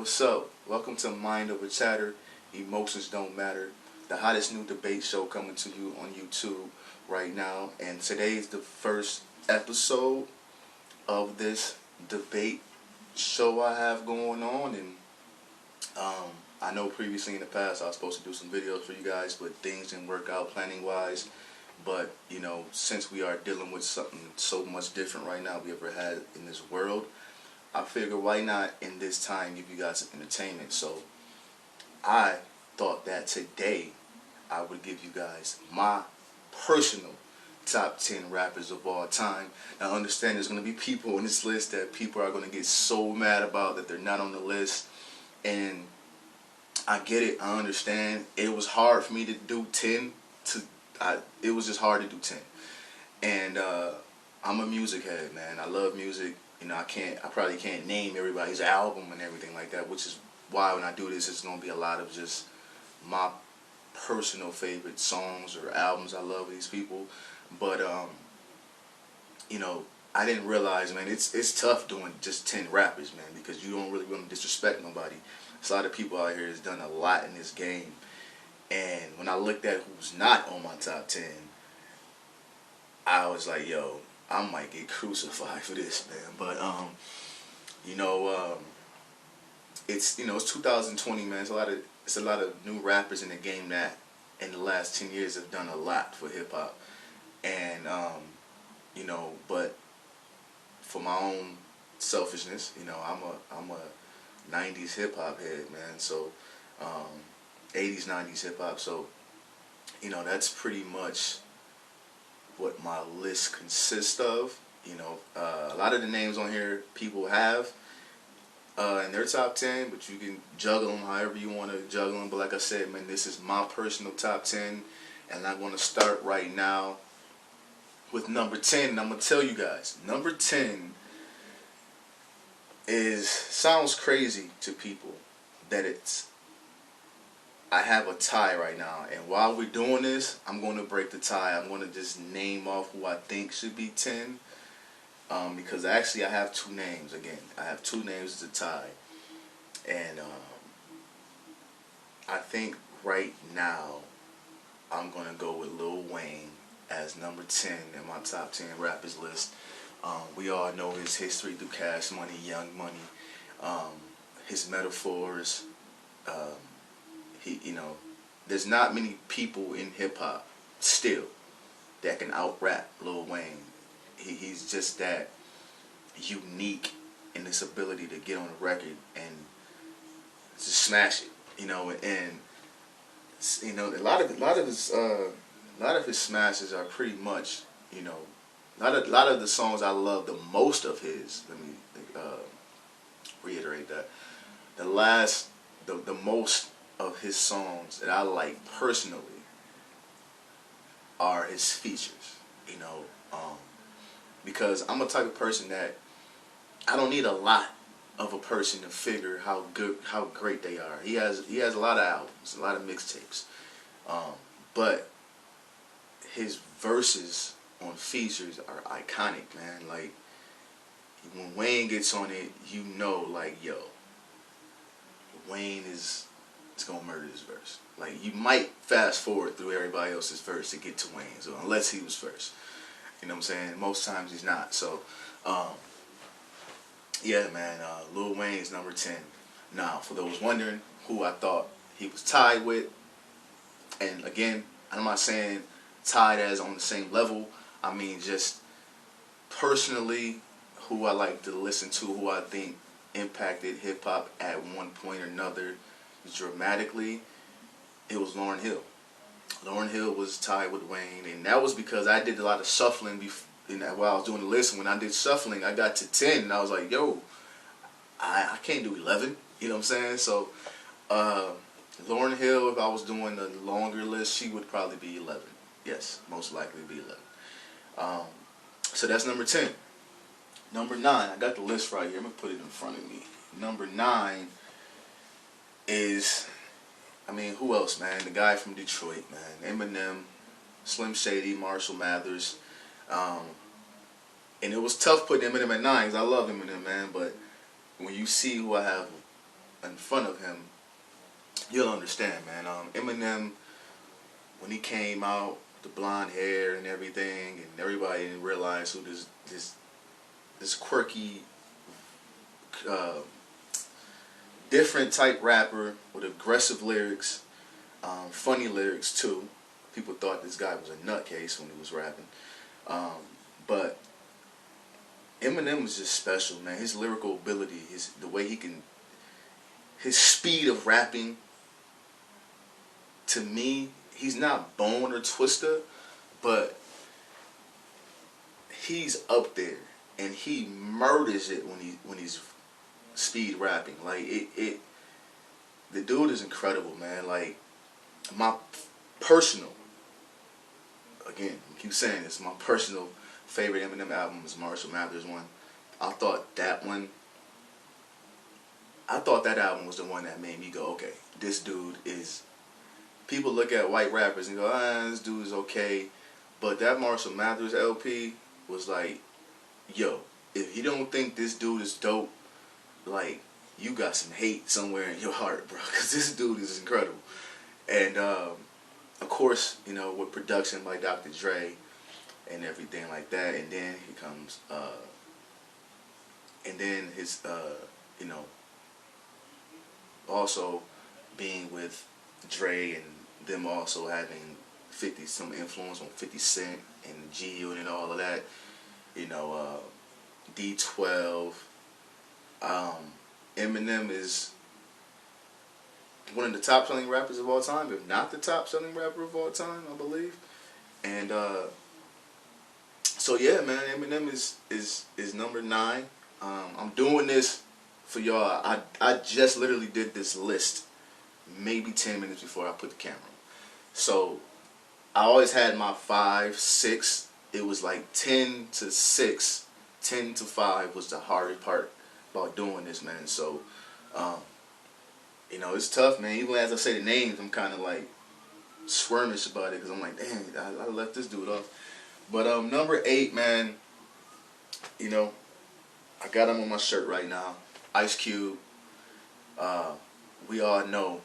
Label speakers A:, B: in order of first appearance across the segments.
A: what's up? Welcome to Mind Over Chatter. Emotions Don't Matter. The hottest new debate show coming to you on YouTube right now. And today is the first episode of this debate show I have going on. And I know previously in the past I was supposed to do some videos for you guys, but things didn't work out planning wise. But, you know, since we are dealing with something so much different right now we ever had in this world, I figure why not in this time give you guys some entertainment. So I thought that today I would give you guys my personal top 10 rappers of all time. Now understand there's going to be people on this list that people are going to get so mad about that they're not on the list. And I get it. I understand. It was hard for me to do 10. It was just hard to do 10. And I'm a music head, man. I love music. You know, I probably can't name everybody's album and everything like that, which is why when I do this, it's going to be a lot of just my personal favorite songs or albums I love of these people. But, you know, I didn't realize, man, it's tough doing just 10 rappers, man, because you don't really want to disrespect nobody. There's a lot of people out here that's done a lot in this game. And when I looked at who's not on my top 10, I was like, yo, I might get crucified for this, man. But it's 2020, man. It's a lot of new rappers in the game that in the last 10 years have done a lot for hip hop. And but for my own selfishness, you know, I'm a 90s hip hop head, man. So 80s, 90s hip hop. So, you know, that's pretty much what my list consists of. You know, a lot of the names on here people have in their top 10, but you can juggle them however you want to juggle them. But like I said, man, this is my personal top 10, and I'm going to start right now with number 10. And I'm going to tell you guys, number 10 sounds crazy to people that I have a tie right now, and while we're doing this, I'm going to break the tie. I'm going to just name off who I think should be 10, because actually I have two names. Again, I have two names as a tie, and I think right now I'm going to go with Lil Wayne as number 10 in my top 10 rappers list. We all know his history through Cash Money, Young Money, his metaphors. There's not many people in hip hop still that can out rap Lil Wayne. He's just that unique in his ability to get on a record and just smash it. You know, and you know a lot of his smashes are pretty much, you know, a lot of the songs I love the most of his. Let me reiterate that the most of his songs that I like personally are his features, you know, because I'm a type of person that I don't need a lot of a person to figure how great they are. He has a lot of albums, a lot of mixtapes, but his verses on features are iconic, man. Like when Wayne gets on it, you know, like, yo, Wayne is gonna murder this verse. Like, you might fast forward through everybody else's verse to get to Wayne, so unless he was first. You know what I'm saying? Most times he's not. So, yeah, man, Lil Wayne's number 10. Now, for those wondering who I thought he was tied with, and again, I'm not saying tied as on the same level. I mean just personally who I like to listen to, who I think impacted hip-hop at one point or another dramatically. It was Lauryn Hill. Lauryn Hill was tied with Wayne, and that was because I did a lot of shuffling while I was doing the list. When I did shuffling, I got to 10, and I was like, yo, I can't do 11. You know what I'm saying? So, Lauryn Hill, if I was doing a longer list, she would probably be 11. Yes, most likely be 11. So that's number 10. Number 9, I got the list right here. I'm going to put it in front of me. Number 9 is, I mean, who else, man? The guy from Detroit, man. Eminem, Slim Shady, Marshall Mathers. And it was tough putting Eminem at 9 because I love Eminem, man. But when you see who I have in front of him, you'll understand, man. Eminem, when he came out, the blonde hair and everything, and everybody didn't realize who this quirky, uh, different type rapper with aggressive lyrics, funny lyrics too. People thought this guy was a nutcase when he was rapping, but Eminem was just special, man. His lyrical ability, the way he can, his speed of rapping. To me, he's not Bone or Twista, but he's up there, and he murders it when he's speed rapping. Like the dude is incredible, man. Like my personal, again, I keep saying this, my personal favorite Eminem album is Marshall Mathers one. I thought that album was the one that made me go, okay, this dude is. People look at white rappers and go, this dude is okay. But that Marshall Mathers LP was like, yo, if you don't think this dude is dope, like, you got some hate somewhere in your heart, bro. Because this dude is incredible. And, of course, you know, with production by Dr. Dre and everything like that. And then he comes, and then his, you know, also being with Dre and them also having some influence on 50 Cent and G Unit and all of that, you know, D12. Eminem is one of the top selling rappers of all time, if not the top selling rapper of all time, I believe. And so yeah, man, Eminem is number 9. I'm doing this for y'all. I just literally did this list maybe 10 minutes before I put the camera on. So I always had my 5, 6. It was like 10 to 6, 10 to 5 was the hardest part about doing this, man. So, you know, it's tough, man. Even as I say the names, I'm kind of like squirmish about it because I'm like, dang, I left this dude off. But number 8, man, you know, I got him on my shirt right now. Ice Cube. We all know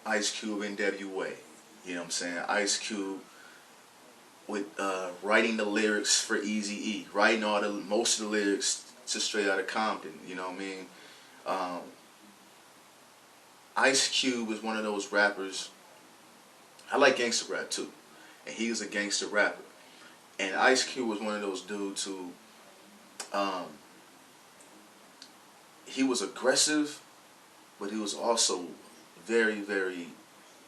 A: Ice Cube, NWA. You know what I'm saying? Ice Cube with writing the lyrics for Eazy-E, writing most of the lyrics to Straight Outta Compton. You know what I mean? Ice Cube is one of those rappers. I like gangster rap too, and he was a gangster rapper. And Ice Cube was one of those dudes who, he was aggressive, but he was also very, very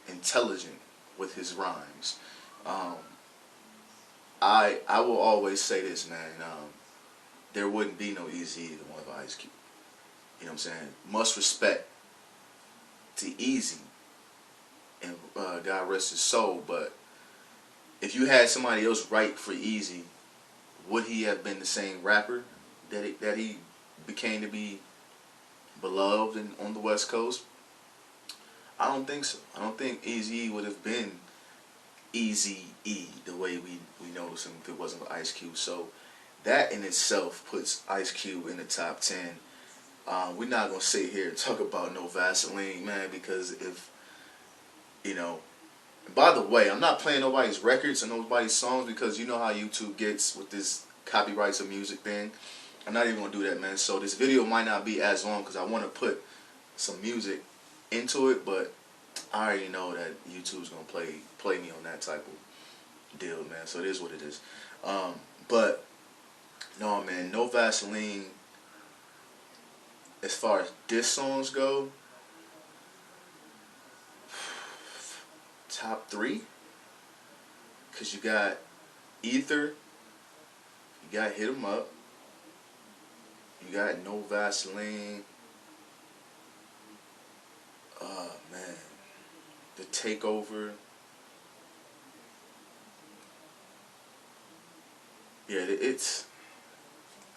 A: intelligent with his rhymes. I will always say this, man. There wouldn't be no Eazy-E without Ice Cube. You know what I'm saying? Much respect to Eazy, and God rest his soul. But if you had somebody else write for Eazy, would he have been the same rapper that he became to be beloved on the West Coast? I don't think so. I don't think Eazy-E would have been Eazy-E the way we know him if it wasn't for Ice Cube. So that in itself puts Ice Cube in the top 10. We're not going to sit here and talk about no Vaseline, man, because if, you know, by the way, I'm not playing nobody's records or nobody's songs because you know how YouTube gets with this copyrights of music thing. I'm not even going to do that, man. So this video might not be as long because I want to put some music into it, but I already know that YouTube's going to play me on that type of deal, man. So it is what it is. But, no, man, no Vaseline. As far as diss songs go, top 3. Because you got Ether, you got Hit 'Em Up, you got No Vaseline. Oh, man. The Takeover. Yeah, it's...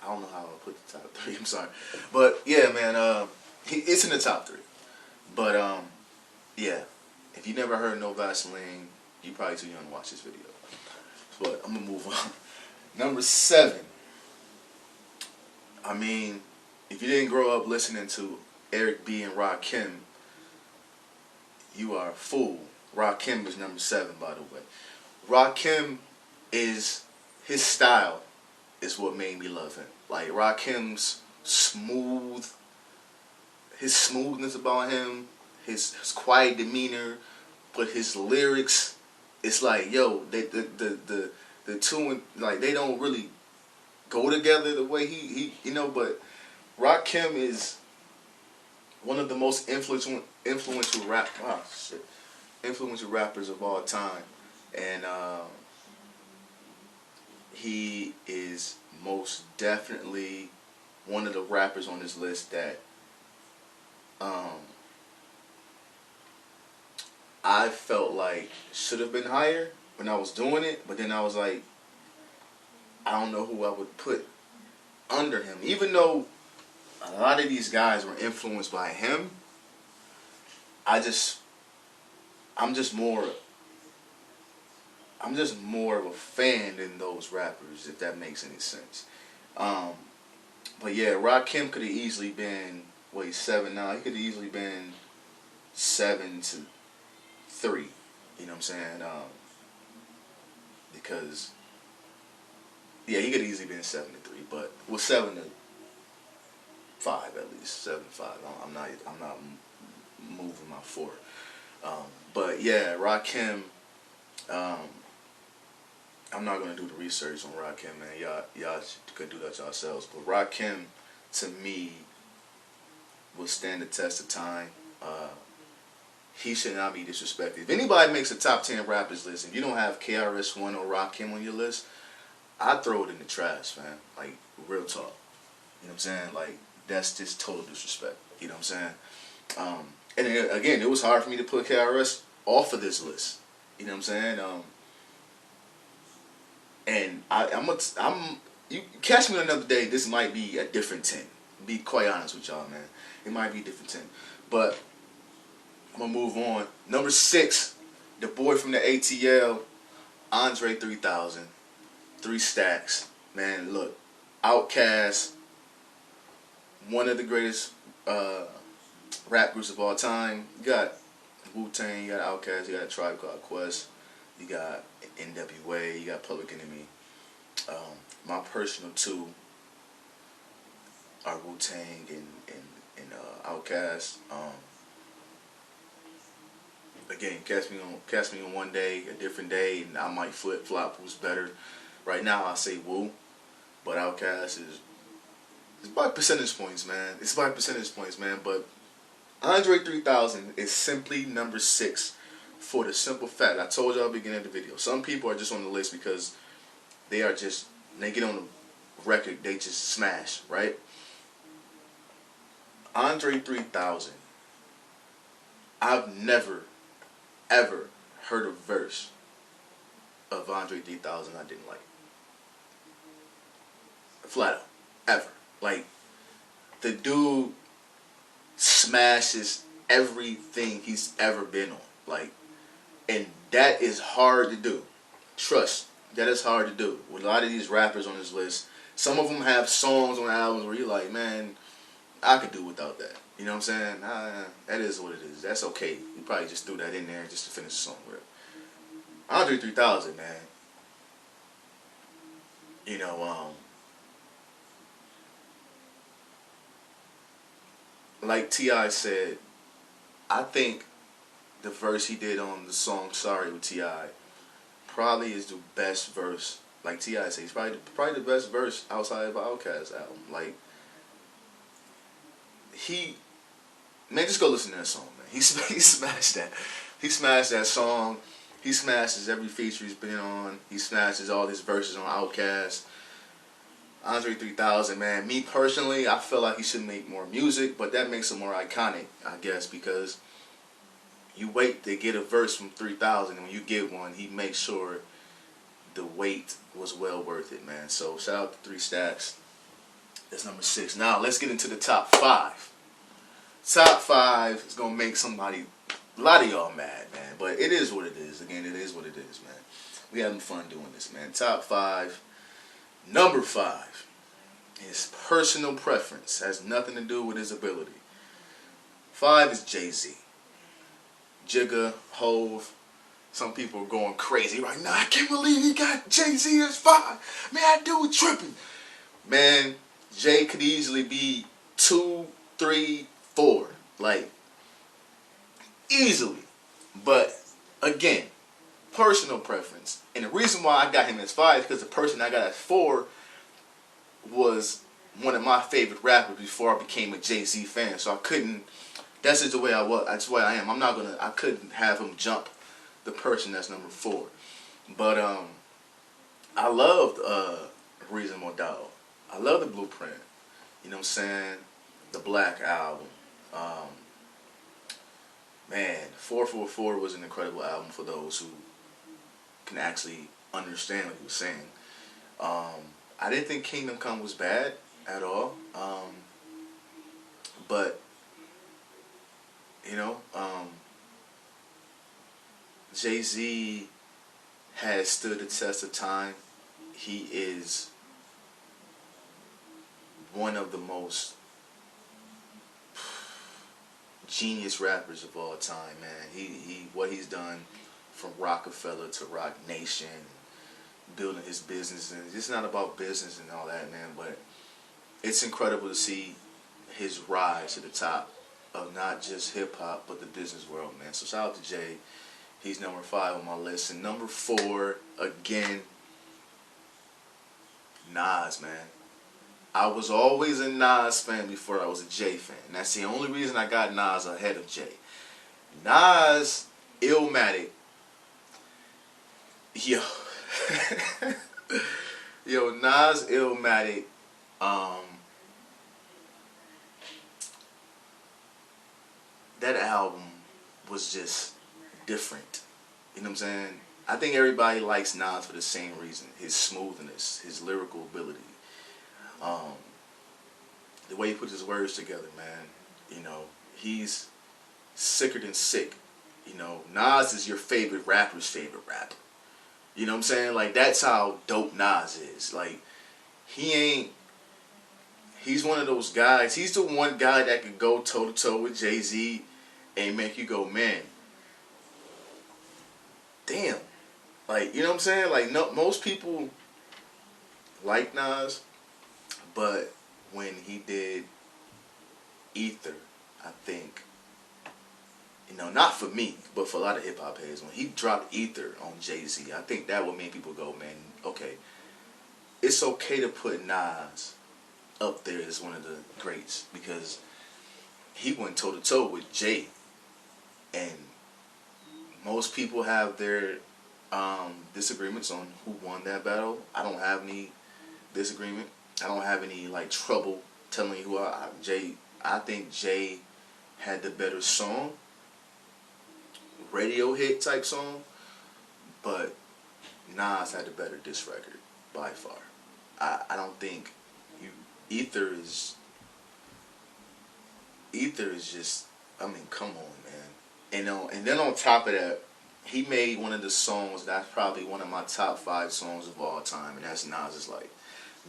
A: I don't know how I'll put the top 3, I'm sorry. But, yeah, man, it's in the top 3. But, yeah. If you never heard No Vaseline, you probably too young to watch this video. But I'm going to move on. Number 7. I mean, if you didn't grow up listening to Eric B and Rakim, you are a fool. Rakim is number 7, by the way. Rakim is, his style is what made me love him. Like Rakim's his smoothness about him, his quiet demeanor, but his lyrics, it's like, yo, the two, like, they don't really go together the way he but Rakim is one of the most influential rappers of all time, and he is most definitely one of the rappers on this list that I felt like should have been higher when I was doing it, but then I was like, I don't know who I would put under him. Even though a lot of these guys were influenced by him, I'm just more of a fan than those rappers, if that makes any sense. But yeah, Rakim could have easily been, well, he's 7 now. He could have easily been 7-3. You know what I'm saying? Because yeah, he could have easily been 7-3, but well, 7-5 at least, 7-5. I'm not moving my 4. But yeah, Rakim. I'm not gonna do the research on Rakim, man. Y'all could do that yourselves. But Rakim, to me, will stand the test of time. He should not be disrespected. If anybody makes a top 10 rappers list, and you don't have KRS-One or Rakim on your list, I'd throw it in the trash, man. Like, real talk. You know what I'm saying? Like, that's just total disrespect. You know what I'm saying? And then, again, it was hard for me to put KRS off of this list. You know what I'm saying? And you catch me another day, this might be a different 10. Be quite honest with y'all, man. It might be a different 10. But I'm going to move on. Number 6, the boy from the ATL, Andre 3000. 3 stacks. Man, look. Outkast, one of the greatest rap groups of all time. You got Wu-Tang, you got Outkast, you got Tribe Called Quest, you got NWA, you got Public Enemy. My personal 2 are Wu-Tang and Outkast. Again, catch me on one day, a different day, and I might flip flop who's better. Right now, I say Wu, but Outkast is by percentage points, man. It's by percentage points, man. But Andre 3000 is simply number 6 for the simple fact, I told y'all at the beginning of the video, some people are just on the list because they get on the record, they just smash, right? Andre 3000, I've never, ever heard a verse of Andre 3000 I didn't like. Flat out. Ever. Like, the dude smashes everything he's ever been on. Like, and that is hard to do. Trust, that is hard to do. With a lot of these rappers on this list, some of them have songs on albums where you're like, man, I could do without that. You know what I'm saying? That is what it is. That's okay. You probably just threw that in there just to finish the song with. Andre 3000, man. You know, like T.I. said, I think the verse he did on the song Sorry with T.I. probably is the best verse. Like T.I. said, he's probably the best verse outside of Outkast album. Like, man, just go listen to that song, man. He smashed that. He smashed that song. He smashes every feature he's been on. He smashes all his verses on Outkast. Andre 3000, man. Me personally, I feel like he should make more music, but that makes him more iconic, I guess, because you wait to get a verse from 3000, and when you get one, he makes sure the wait was well worth it, man. So shout out to 3 Stacks. That's number 6. Now let's get into the top 5. Top 5 is gonna make a lot of y'all mad, man. But it is what it is. Again, it is what it is, man. We having fun doing this, man. Top 5. Number 5 is personal preference. Has nothing to do with his ability. 5 is Jay-Z. Jigga, Hove. Some people are going crazy right now. I can't believe he got Jay-Z as 5. Man, that dude tripping. Man, Jay could easily be 2, 3, 4. Like, easily. But, again, personal preference. And the reason why I got him as 5 is because the person I got as 4 was one of my favorite rappers before I became a Jay-Z fan. So I couldn't, that's just the way I was. That's the way I am. I couldn't have him jump the person that's number 4. But I loved Reasonable Doubt. I love the Blueprint. You know what I'm saying? The Black Album. Man, 444 was an incredible album for those who can actually understand what he was saying. I didn't think Kingdom Come was bad at all. But, you know, Jay-Z has stood the test of time. He is one of the most genius rappers of all time, man. He what he's done from Rockefeller to Rock Nation, building his business, and it's not about business and all that, man, but it's incredible to see his rise to the top of not just hip hop but the business world, man. So shout out to Jay. He's number 5 on my list. And number 4, again, Nas, man. I was always a Nas fan before I was a Jay fan. And that's the only reason I got Nas ahead of Jay. Nas, Illmatic. Yo. Yo, Nas, Illmatic. That album was just different. You know what I'm saying? I think everybody likes Nas for the same reason. His smoothness, his lyrical ability. The way he puts his words together, man. You know, he's sicker than sick. You know, Nas is your favorite rapper's favorite rapper. You know what I'm saying? Like, that's how dope Nas is. Like, he's one of those guys. He's the one guy that could go toe-to-toe with Jay-Z and make you go, man, damn. Like, you know what I'm saying? Like, no, most people like Nas, but when he did Ether, I think, you know, not for me, but for a lot of hip-hop heads, when he dropped Ether on Jay-Z, I think that would make people go, man, okay, it's okay to put Nas up there as one of the greats, because he went toe-to-toe with Jay. And most people have their disagreements on who won that battle. I don't have any disagreement. I don't have any like trouble telling you who I think Jay had the better song, radio hit type song, but Nas had the better diss record by far. I don't think Ether is just, I mean, come on, man. And then on top of that, he made one of the songs that's probably one of my top 5 songs of all time, and that's Nas Is Light.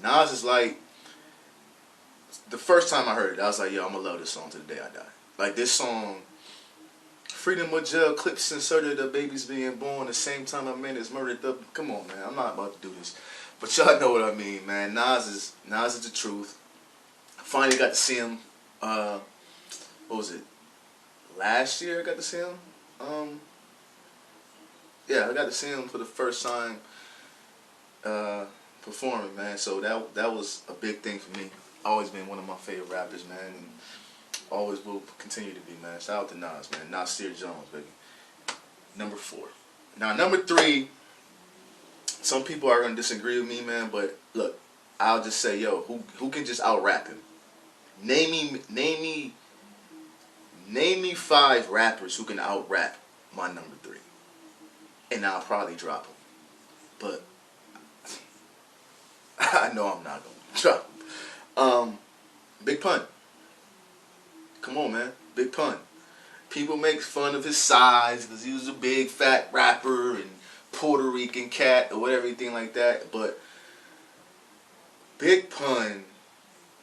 A: Nas Is Light, the first time I heard it, I was like, yo, I'm going to love this song to the day I die. Like, this song, freedom of jail, clips inserted, the baby's being born, the same time a man is murdered. Come on, man, I'm not about to do this. But y'all know what I mean, man. Nas is the truth. I finally got to see him, what was it? Last year I got to see him. Yeah, I got to see him for the first time performing, man. So that was a big thing for me. Always been one of my favorite rappers, man, and always will continue to be, man. Shout out to Nas, man. Nasir Jones, baby. Number 4. Now, number 3. Some people are gonna disagree with me, man, but look, I'll just say, yo, who can just out rap him? Name me 5 rappers who can out rap my number 3, and I'll probably drop them. But I know I'm not gonna drop them. Big Pun. Come on, man, Big Pun. People make fun of his size because he was a big fat rapper and Puerto Rican cat or whatever, everything like that. But Big Pun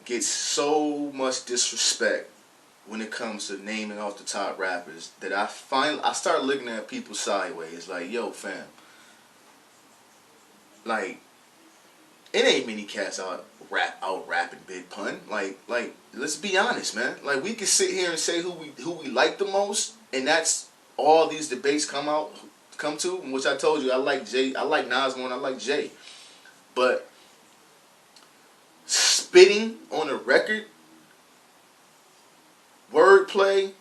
A: gets so much disrespect when it comes to naming off the top rappers that I start looking at people sideways like, yo, fam, like it ain't many cats out rapping Big Pun. Like let's be honest, man. Like we can sit here and say who we like the most, and that's all these debates come to. Which I told you, I like Jay, I like Nas more, and I like Jay, but spitting on a record, wordplay,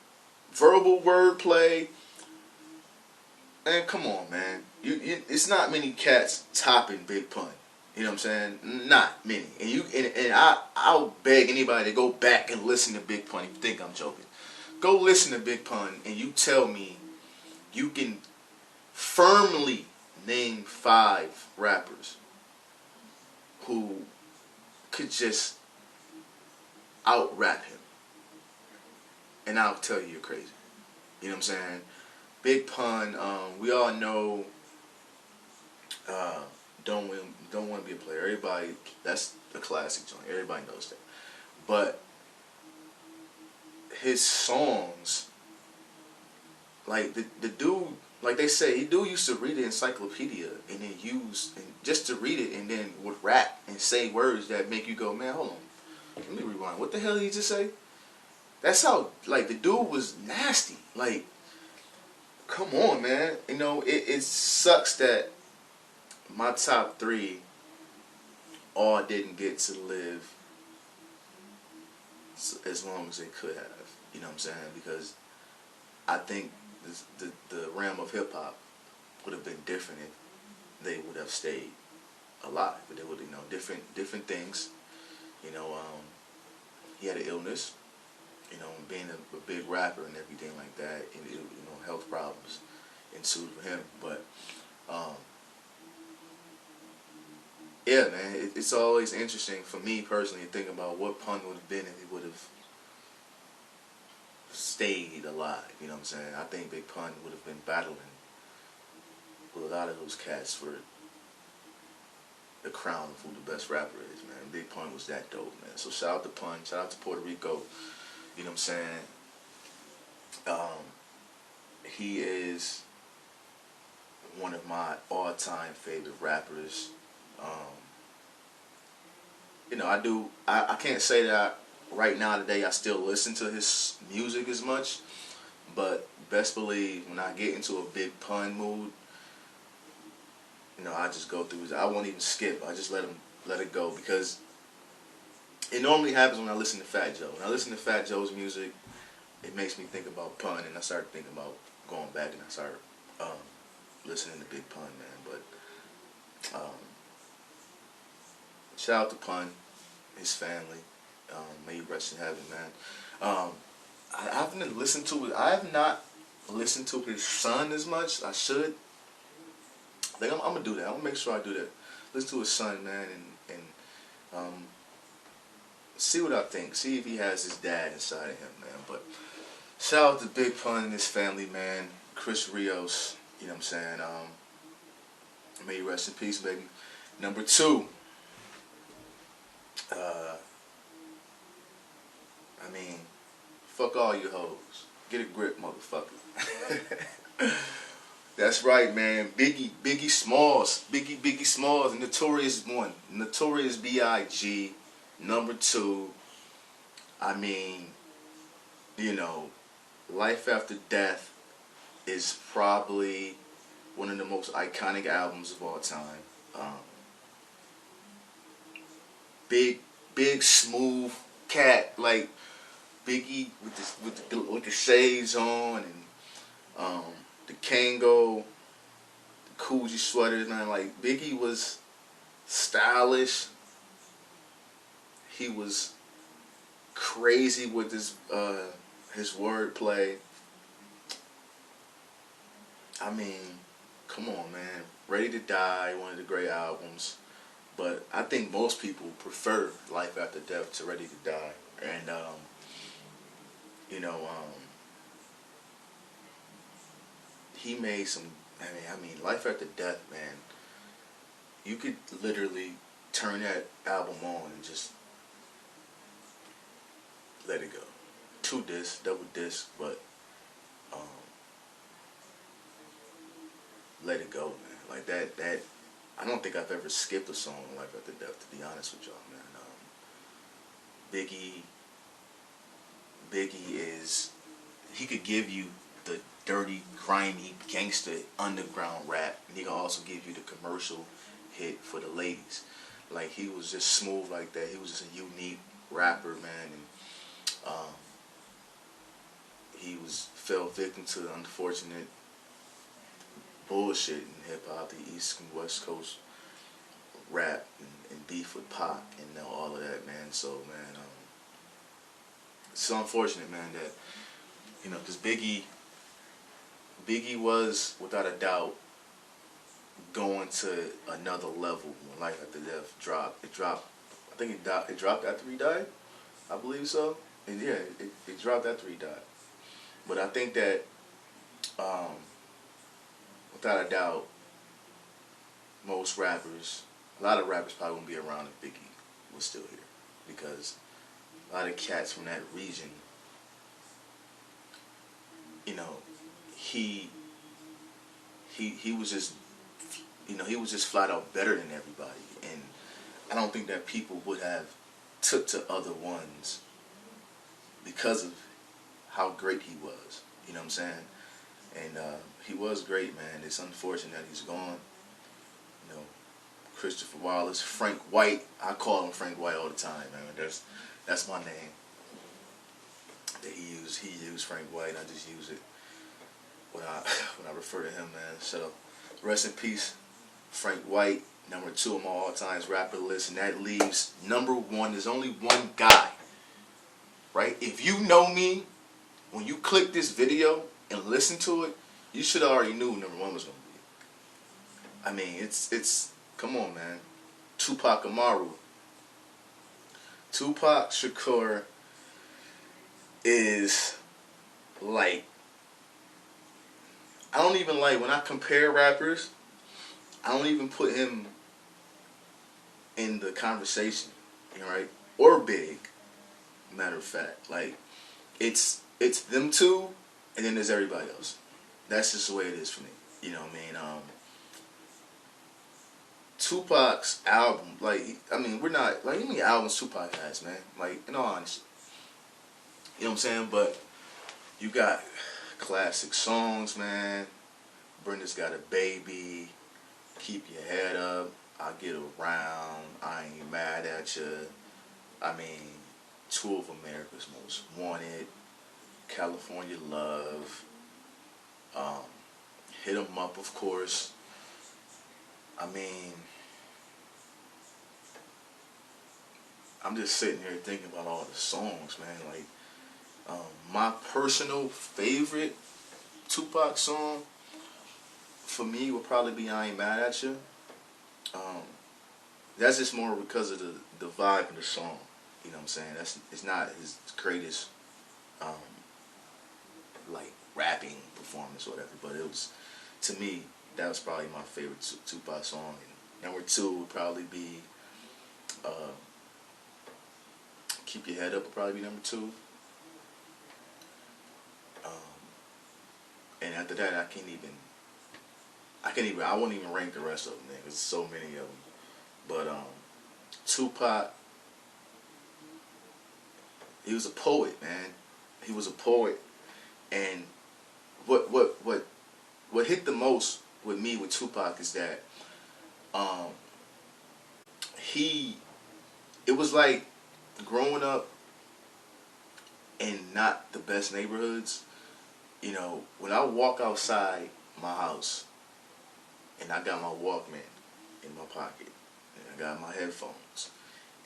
A: verbal wordplay, and come on, man. It's not many cats topping Big Pun. You know what I'm saying? Not many. And I'll beg anybody to go back and listen to Big Pun if you think I'm joking. Go listen to Big Pun and you tell me you can firmly name 5 rappers who could just out rap him. And I'll tell you you're crazy. You know what I'm saying? Big Pun, we all know don't want to be a player. Everybody, that's a classic joint. Everybody knows that. But his songs, like the dude, like they say, he used to read the encyclopedia and then just to read it and then would rap and say words that make you go, man, hold on, let me rewind. What the hell did he just say? That's how, like, the dude was nasty. Like, come on, man. You know, it sucks that my top 3 all didn't get to live as long as they could have. You know what I'm saying? Because I think the realm of hip hop would have been different if they would have stayed alive. But they would, you know, different things. You know, he had an illness. You know, being a big rapper and everything like that, and you know, health problems ensued for him. But yeah, man, it's always interesting for me personally to think about what Pun would have been if he would have stayed alive. You know what I'm saying? I think Big Pun would have been battling with a lot of those cats for the crown of who the best rapper is, man. Big Pun was that dope, man. So shout out to Pun, shout out to Puerto Rico. You know what I'm saying? He is one of my all-time favorite rappers. You know, I can't say that right now today I still listen to his music as much, but best believe when I get into a Big Pun mood, you know, I just go through his, I won't even skip. I just let it go, because it normally happens when I listen to Fat Joe. When I listen to Fat Joe's music, it makes me think about Pun, and I start thinking about going back and I start listening to Big Pun, man. But shout out to Pun, his family. May you rest in heaven, man. I haven't listened to it. I have not listened to his son as much. I should. I think I'm gonna do that. I'm gonna make sure I do that. Listen to his son, man, and see what I think. See if he has his dad inside of him, man. But shout out to Big Pun and his family, man. Chris Rios, you know what I'm saying? May you rest in peace, baby. Number 2. I mean, fuck all you hoes. Get a grip, motherfucker. That's right, man. Biggie Smalls. Biggie Smalls, Notorious 1. Notorious B.I.G. Number 2. I mean, you know, Life After Death is probably one of the most iconic albums of all time. Big smooth cat, like Biggie with the shades on, and the Kango, the Coogee sweaters, man. Like, Biggie was stylish. He was crazy with his wordplay. I mean, come on, man. Ready to Die, one of the great albums. But I think most people prefer Life After Death to Ready to Die. And, you know, he made some, I mean, Life After Death, man, you could literally turn that album on and just let it go. 2 discs, double disc, but um, Let It Go, man. Like that. I don't think I've ever skipped a song on Life After Death, to be honest with y'all, man. Biggie, Biggie is, he could give you the dirty, grimy, gangster, underground rap, and he can also give you the commercial hit for the ladies. Like, he was just smooth like that. He was just a unique rapper, man, and he fell victim to the unfortunate bullshit in hip hop, the East and West Coast rap and beef with Pac and all of that, man. So, man, it's so unfortunate, man, that, because Biggie was, without a doubt, going to another level when Life After Death dropped. It dropped. I think it dropped after he died. I believe so. And yeah, it dropped after he died. But I think that, without a doubt, most rappers, a lot of rappers probably wouldn't be around if Biggie was still here, because a lot of cats from that region, he was just, he was just flat out better than everybody, and I don't think that people would have took to other ones because of how great he was. You know what I'm saying? And he was great, man. It's unfortunate that he's gone. Christopher Wallace, Frank White. I call him Frank White all the time, man. That's my name that he used. He used Frank White, and I just use it when I refer to him, man. So rest in peace, Frank White. Number 2 on my all-time rapper list, and that leaves number 1. There's only one guy, right? If you know me, when you click this video and listen to it, you should have already knew who number 1 was going to be. I mean, it's come on, man. Tupac Amaru. Tupac Shakur is like, I don't even like, when I compare rappers, I don't even put him in the conversation, right? Or Big, matter of fact. Like, it's them two, and then there's everybody else. That's just the way it is for me. You know what I mean? Tupac's album, we're not, how many albums Tupac has, man? Like, in all honesty. You know what I'm saying? But you got classic songs, man. Brenda's Got a Baby, Keep Your Head Up, I Get Around, I Ain't Mad at You. I mean, 2 of America's Most Wanted, California Love, Hit 'Em Up, of course. I mean, I'm just sitting here thinking about all the songs, man. Like, my personal favorite Tupac song for me would probably be I Ain't Mad at You. That's just more because of the vibe of the song. You know what I'm saying? It's not his greatest rapping performance or whatever, but it was, to me, that was probably my favorite Tupac song. And number 2 would probably be Keep Your Head Up would probably be number 2. And after that, I wouldn't even rank the rest of them, man, because there's so many of them. But Tupac, he was a poet, man. He was a poet, and what hit the most with me with Tupac is that it was like growing up in not the best neighborhoods. When I walk outside my house and I got my Walkman in my pocket and I got my headphones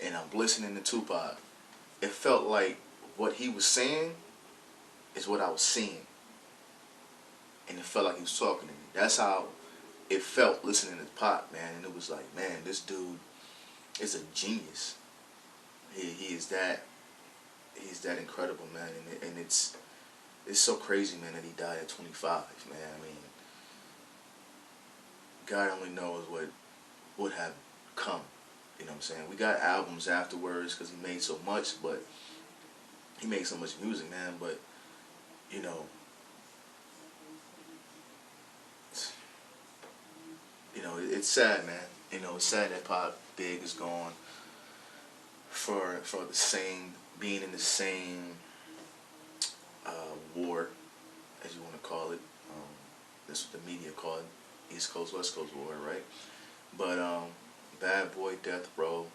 A: and I'm listening to Tupac, it felt like what he was saying is what I was seeing. And it felt like he was talking to me. That's how it felt listening to Pac, man. And it was like, man, this dude is a genius. He's that incredible, man. And it's so crazy, man, that he died at 25, man. I mean, God only knows what would have come. You know what I'm saying? We got albums afterwards because he made so much, but he makes so much music, man. But you know, it's sad, man. It's sad that Pop Big is gone for the same being in the same war, as you want to call it. That's what the media call it, East Coast West Coast war, right? But Bad Boy Death Row.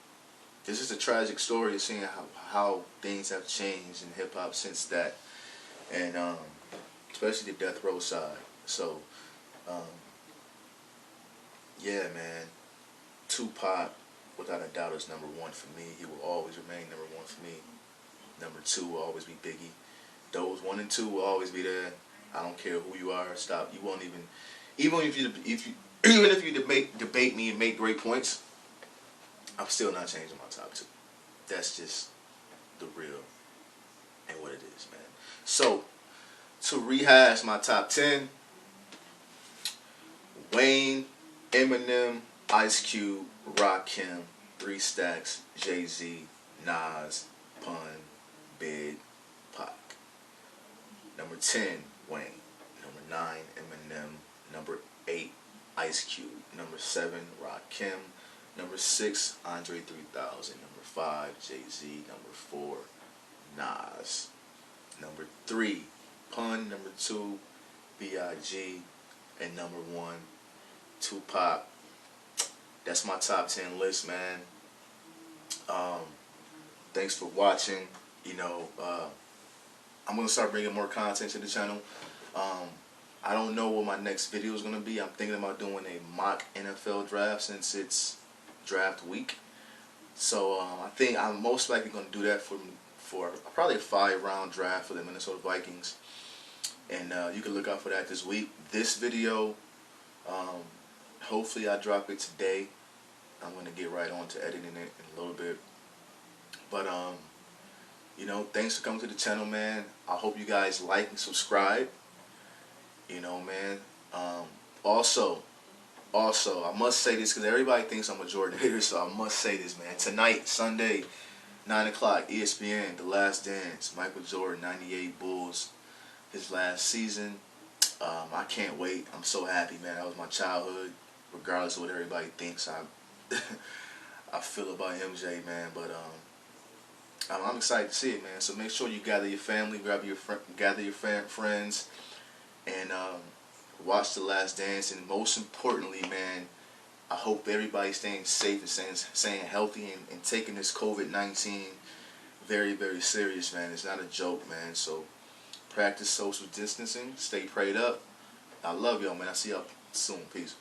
A: This is a tragic story of seeing how things have changed in hip hop since that, and especially the Death Row side. So, um, yeah, man, Tupac, without a doubt, is number one for me. He will always remain number one for me. Number two will always be Biggie. Those 1 and 2 will always be there. I don't care who you are. Stop. You won't even if you even if you debate me and make great points, I'm still not changing my top two. That's just the real and what it is, man. So to rehash my top 10: Wayne, Eminem, Ice Cube, Rakim, 3 Stacks, Jay-Z, Nas, Pun, Big, Pac. Number 10, Wayne. Number 9, Eminem. Number 8, Ice Cube. Number 7, Rakim. Number 6, Andre 3000. Number 5, Jay-Z. Number 4, Nas. Number 3, Pun. Number 2, B.I.G. And number 1, Tupac. That's my top 10 list, man. Thanks for watching. I'm going to start bringing more content to the channel. I don't know what my next video is going to be. I'm thinking about doing a mock NFL draft since it's draft week. So I think I'm most likely going to do that for probably a 5-round draft for the Minnesota Vikings. And you can look out for that this week. This video, hopefully I drop it today. I'm going to get right on to editing it in a little bit. But, thanks for coming to the channel, man. I hope you guys like and subscribe. Man. Also, I must say this because everybody thinks I'm a Jordan hater, so I must say this, man. Tonight, Sunday, 9 o'clock, ESPN, The Last Dance, Michael Jordan, 98 Bulls, his last season. I can't wait. I'm so happy, man. That was my childhood, regardless of what everybody thinks I feel about MJ, man. But I'm excited to see it, man. So make sure you gather your family, gather your friends, and watch The Last Dance. And most importantly, man, I hope everybody's staying safe and staying healthy and taking this COVID-19 very, very serious, man. It's not a joke, man. So practice social distancing. Stay prayed up. I love y'all, man. I'll see y'all soon. Peace.